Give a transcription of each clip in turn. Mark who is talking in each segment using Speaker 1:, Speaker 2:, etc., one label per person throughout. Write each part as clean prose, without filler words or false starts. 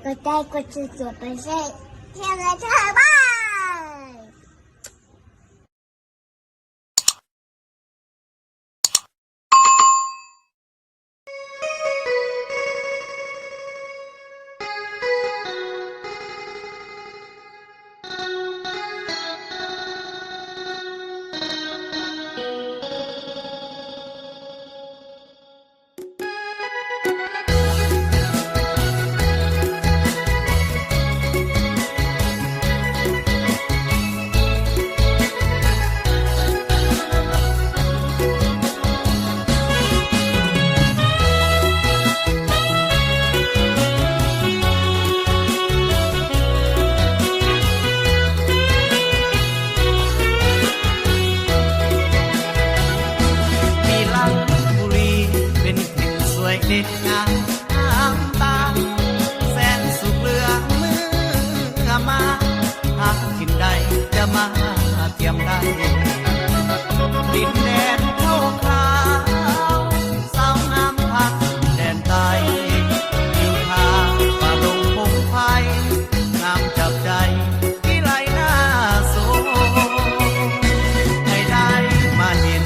Speaker 1: กดได้กดสุดๆไปเช่เที่ยวเลยเธอบ้าย
Speaker 2: เด็ดงามน้ำตาแสนสุขเหลือเมื่อมาหากินได้จะมาเทียมได้ดินแดนเข้าขาวสาวงามพักแดนใต้ทิวทาป่าดงพงไผ่งามจับใจที่ไหลหน้าโซให้ได้มาเห็น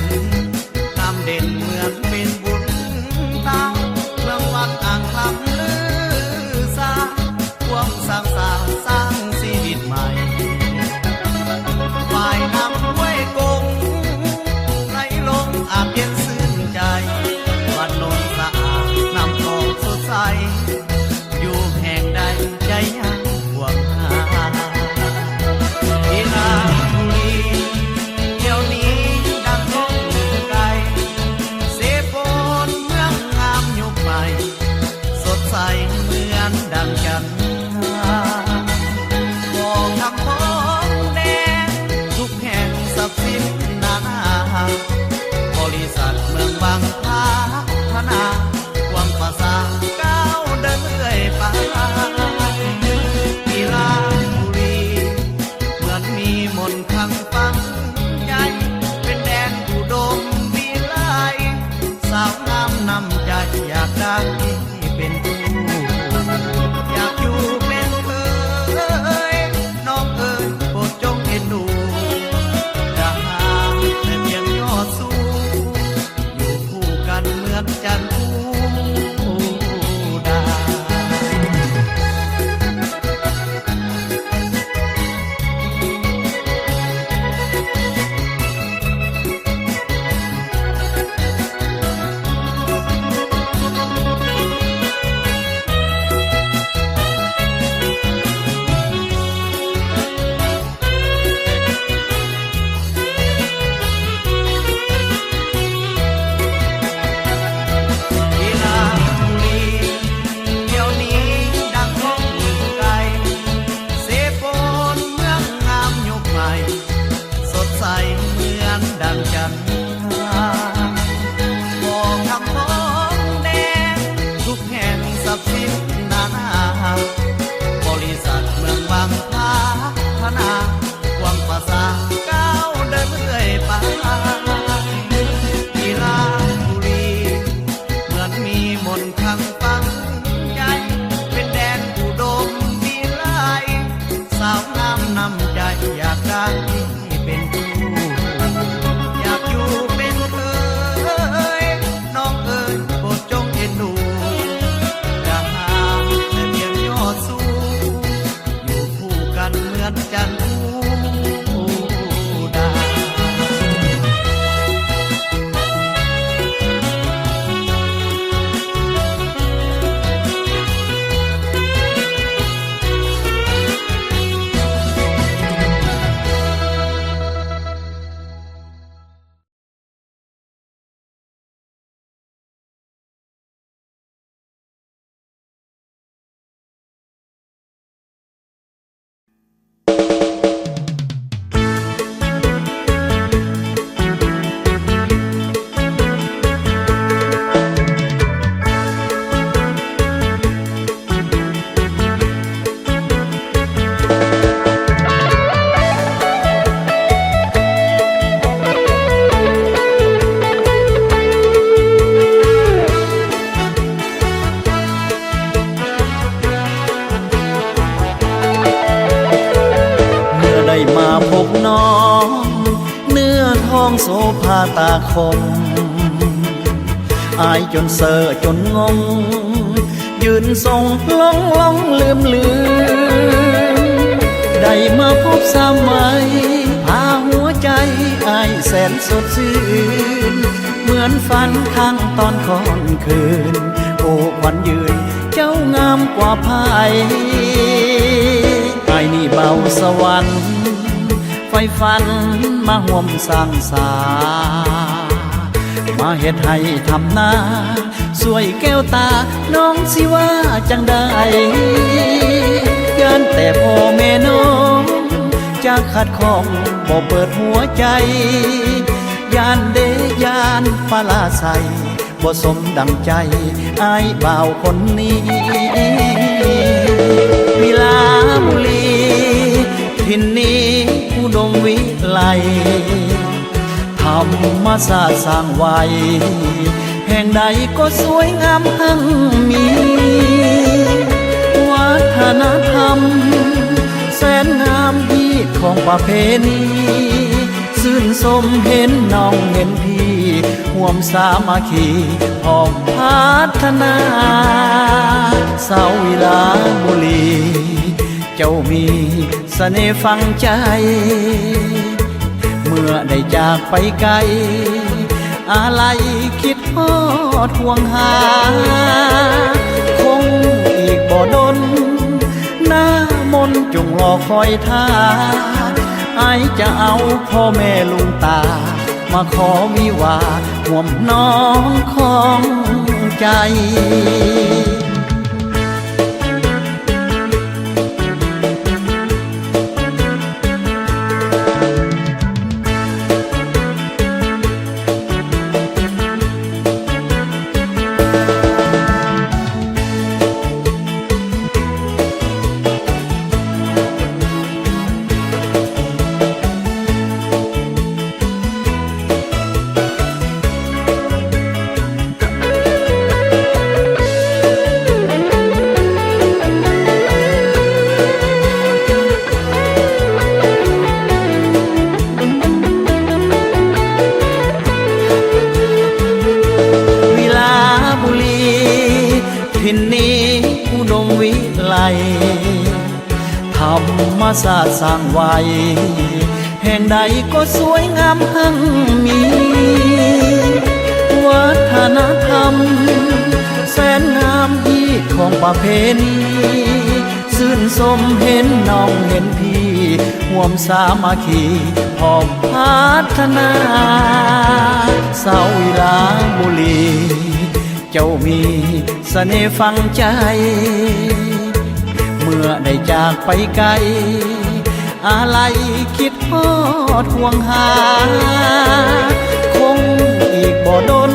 Speaker 2: งามเด่นเหมือนเป็นบุญตาวังอ่างคำลือสาความสร้างสร้างชีวิตใหม่ฝ่ายนำไว้กงไหลลงอาบเย็นซื่นใจวัดโนนสะอาดนำทองสดใสอยู่แห่งใดใจยังห่วงหาที่ลาบุรีเที่ยวนี้ดังลงไกลเสพนเมืองงามยุคใหม่สดใสเหมือนดังจันทราบอกคำพ้องแดงทุกแห่งสับสินนานาบริษัทเมืองบางพาธนาความภาษาก้าวเดินเรื่อยไปที่ราชบุรีเหมือนมีมนต์คลังฟังใจเป็นแดนอุดมวิไลสาวงามนำใจอยากได้เป็นคู่อยากอยู่ พบน้องเนื้อทองโสภาตาคมอายจนเซ่อจนงงยืนทรงล่องลืมได้มาพบสามัยพาหัวใจอายแสนสดชื่นเหมือนฝันข้างตอนค่อนคืนโอ้ควันยืนเจ้างามกว่าไผ่อายนี่เบาสวรรค์ไฟฝันมาห่วมสร้างสามาเฮ็ดให้ทำหน้าสวยแก้วตาน้องสิว่าจังได้ย้านแต่พ่อแม่น้องจะขัดข้องบ่เปิดหัวใจย้านเดย้านปลาใสบ่สมดังใจอายบ่าวคนนี้วิลาบุรีทินนี้อุดมวิไลธรรมศาสตร์สร้างไว้แห่งใดก็สวยงามทั้งมีวัฒนธรรมแสนงามที่ของประเพณีชื่นสมเห็นน้องเห็นพี่ห่วมสามัคคีพร้อมพัฒนาสาววิลาบุรีเจ้ามีเสน่ห์ฝังใจเมื่อได้จากไปไกลอะไรคิดฮอดห่วงหาคงอีกบ่ดนหน้ามนจงรอคอยท่าไอจะเอาพ่อแม่ลุงตามาขอวิวาห่วมน้องของใจทินนี้อุดมวิไลธรรมศาสตร์สร้างไว้แห่งใดก็สวยงามทั้งมีวัฒนธรรมแสนงามที่ของประเพณีชื่นสมเห็นน้องเห็นพี่ห่วมสามัคคีพร้อมพัฒนาสาววิลาบุรีเจ้ามีเสน่ห์ฝังใจเมื่อได้จากไปไกลอะไรคิดฮอดห่วงหาคงอีกบ่ดน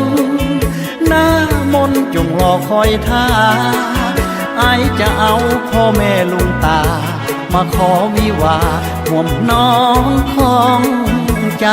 Speaker 2: หน้ามนจงรอคอยท่าไอจะเอาพ่อแม่ลุงตามาขอวิวาห่วมน้องของใจ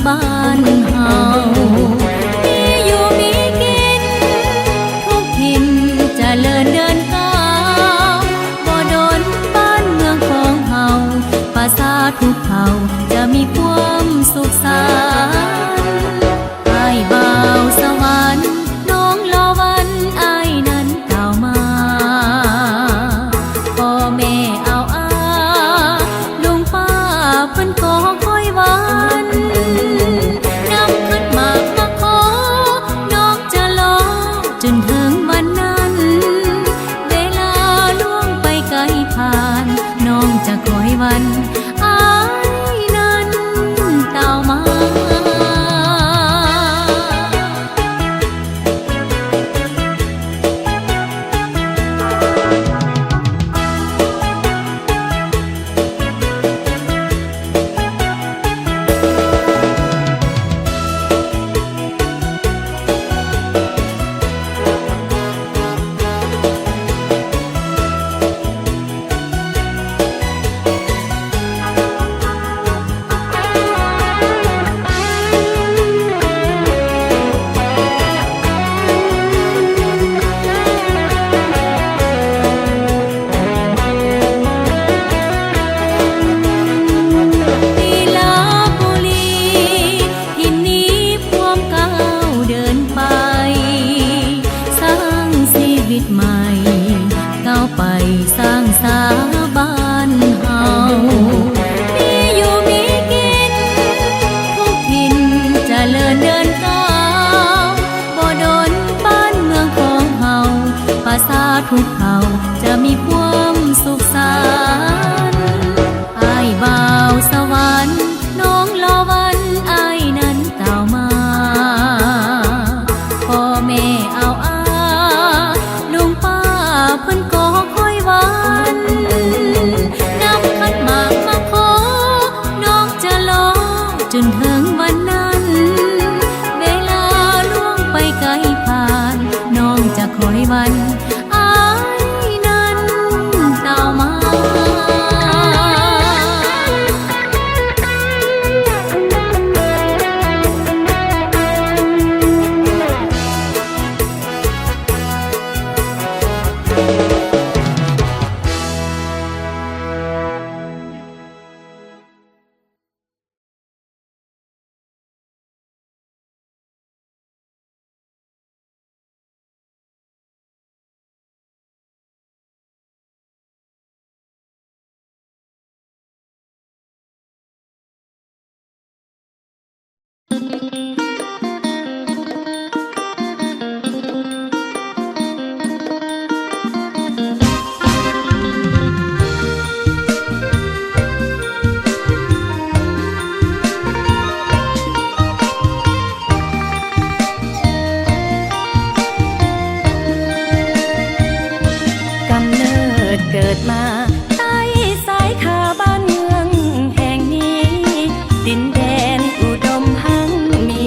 Speaker 3: บ้านเฮามีอยู่มีกินทุกถิ่นเจริญเดินก้าวบ่โดนบ้านเมืองของเฮาภาษาทุกเผ่าจะมีความสุขสันต์อ้ายบ่าวสวรรค์น้องลอวันอ้ายนั้นกล่าวมาพ่อแม่เอาอาลุงป้าเพิ่นขอคอยวันนำขันหมากมาขอน้องจะรอจนถึงวันนั้นเวลาล่วงไปไกลผ่านน้องจะคอยวันอ้ายนั้นเต่ามาสร้างสาบ้านเฮามีอยู่มีกินทุกถิ่นเจริญเดินก้าวบ่โดนบ้านเมืองของเฮาภาษาทุกเผ่าจะมีความสุขสันต์อ้ายบ่าวสวรรค์น้องลอวันอ้ายนั้นกล่าวมาพ่อแม่เอาอาลุงป้าเพิ่นก็วันนำขันหมากมาขอน้องจะรอจนถึงวันนั้นเวลาล่วงไปไกลผ่านน้องจะคอยวันอ้ายนั้นเต่ามาเกิดมาใต้สายขาบ้านเมืองแห่งนี้ดินแดนอุดมหังมี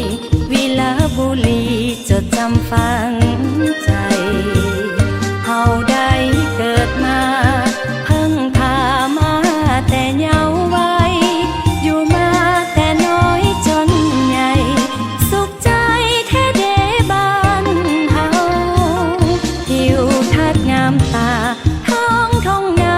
Speaker 3: วิลาบุรีจดจำฝังใจเฮาได้เกิดมาเพิ่งพามาแต่เยาว์วัยอยู่มาแต่น้อยจนใหญ่สุขใจแท้เดบ้านเฮาทิวทัศน์งามตาท้องนา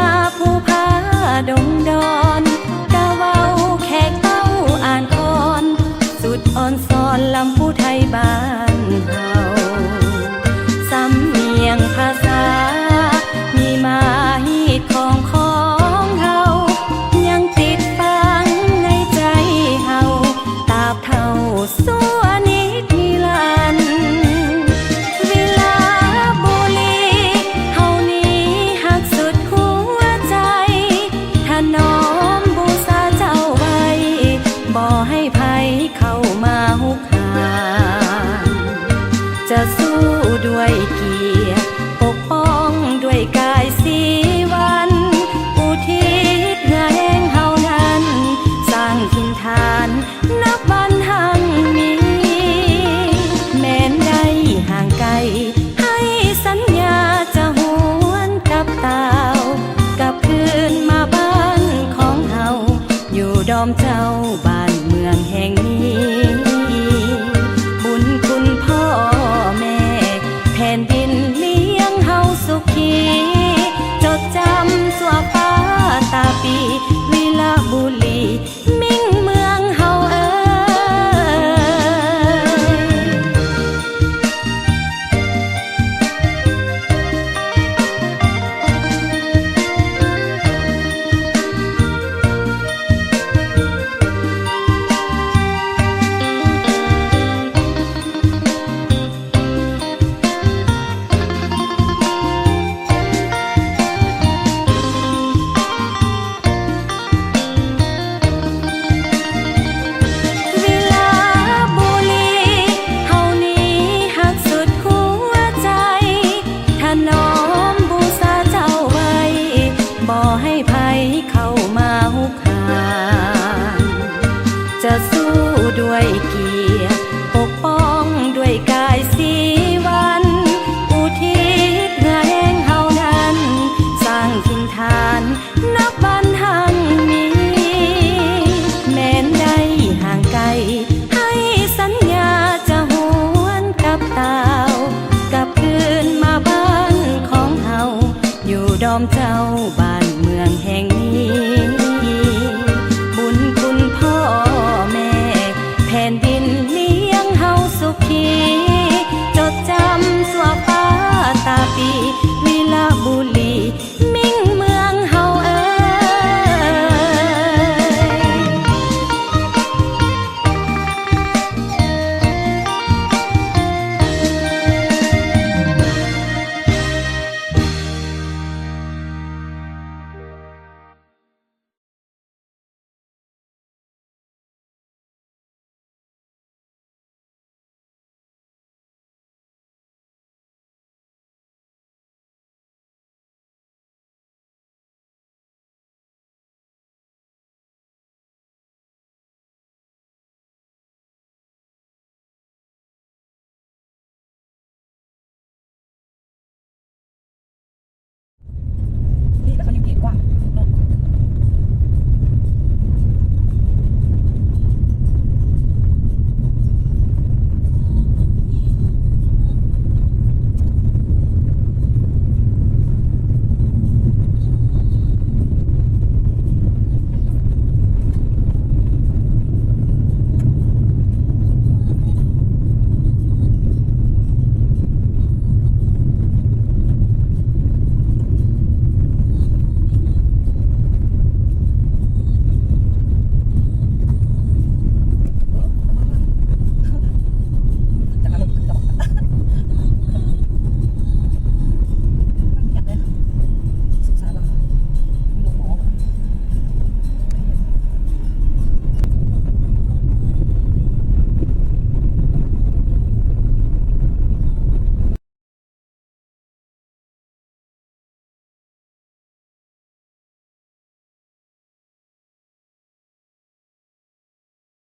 Speaker 3: ต่อให้ภัยเข้ามาหุกหานจะสู้ด้วยเกียรติปกป้องด้วยกายสีวันอุทิศเพื่อแห่งเฮานั้นสร้างถิ่นฐานนับวันหังมีแม้นได้ห่างไกลให้สัญญาจะหวนกลับตาวกลับคืนมาบ้านของเฮาอยู่ดอมเจ้าบ้านเมืองแห่งนี้